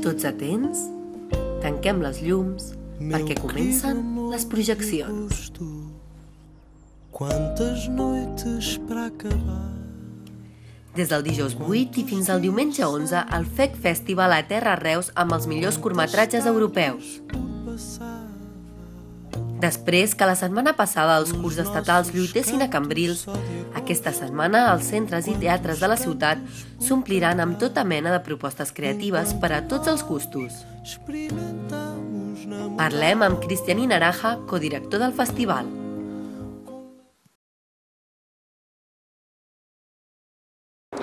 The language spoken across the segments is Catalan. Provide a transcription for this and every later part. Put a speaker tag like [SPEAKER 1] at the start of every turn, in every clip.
[SPEAKER 1] Tots atents? Tanquem les llums perquè comencen les projeccions.
[SPEAKER 2] Quantes noites per acabar.
[SPEAKER 1] Des del dijous 8 i fins al diumenge 11, el FEC Festival aterra a Reus amb els millors curtmetratges europeus. Després que la setmana passada els curs estatals lluitessin a Cambrils, aquesta setmana els centres i teatres de la ciutat s'ompliran amb tota mena de propostes creatives per a tots els gustos. Parlem amb Cristian Inaraja, codirector del festival.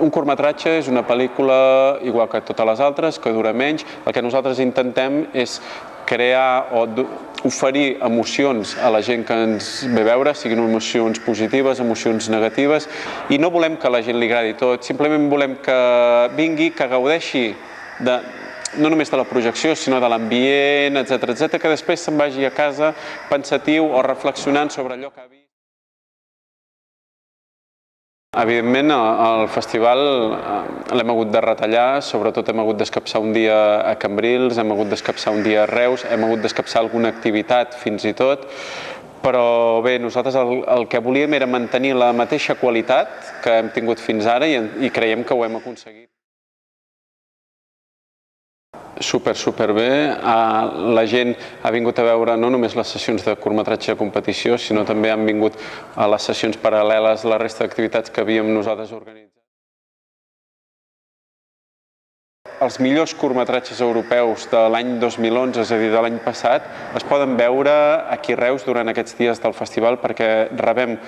[SPEAKER 3] Un curtmetratge és una pel·lícula, igual que totes les altres, que dura menys. El que nosaltres intentem és crear o oferir emocions a la gent que ens ve a veure, siguin emocions positives, emocions negatives, i no volem que a la gent li agradi tot, simplement volem que vingui, que gaudeixi no només de la projecció, sinó de l'ambient, etc., que després se'n vagi a casa pensatiu o reflexionant sobre allò que ha vist. Evidentment, el festival l'hem hagut de retallar, sobretot hem hagut d'escapçar un dia a Cambrils, hem hagut d'escapçar un dia a Reus, hem hagut d'escapçar alguna activitat fins i tot, però bé, nosaltres el que volíem era mantenir la mateixa qualitat que hem tingut fins ara i creiem que ho hem aconseguit. Super bé. La gent ha vingut a veure no només les sessions de curtmetratge de competició, sinó també han vingut a les sessions paral·leles, la resta d'activitats que havíem nosaltres organitzat. Els millors curtmetratges europeus de l'any 2011, és a dir, de l'any passat, es poden veure aquí a Reus durant aquests dies del festival perquè rebem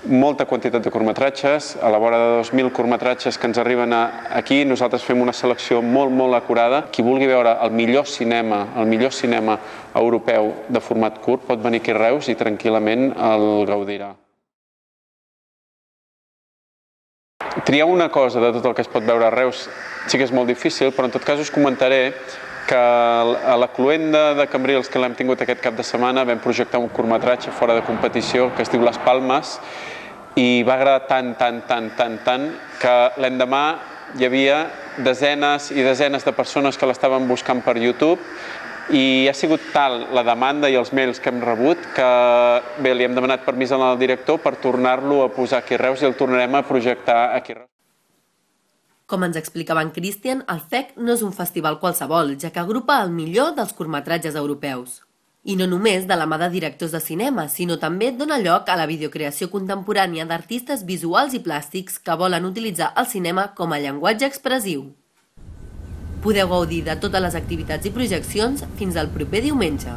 [SPEAKER 3] molta quantitat de curtmetratges, a la vora de 2.000 curtmetratges que ens arriben aquí. Nosaltres fem una selecció molt acurada. Qui vulgui veure el millor cinema europeu de format curt pot venir aquí a Reus i tranquil·lament el gaudirà. Triar una cosa de tot el que es pot veure a Reus sí que és molt difícil, però en tot cas us comentaré que a la Cluenda de Cambrils, que l'hem tingut aquest cap de setmana, vam projectar un curtmetratge fora de competició que es diu Les Palmes i va agradar tant que l'endemà hi havia desenes i desenes de persones que l'estaven buscant per YouTube i ha sigut tal la demanda i els mails que hem rebut que bé, li hem demanat permís al director per tornar-lo a posar aquí a Reus i el tornarem a projectar aquí a Reus.
[SPEAKER 1] Com ens explicava en Cristian, el FEC no és un festival qualsevol, ja que agrupa el millor dels curtmetratges europeus. I no només de la mà de directors de cinema, sinó també dona lloc a la videocreació contemporània d'artistes visuals i plàstics que volen utilitzar el cinema com a llenguatge expressiu. Podeu gaudir de totes les activitats i projeccions fins al proper diumenge.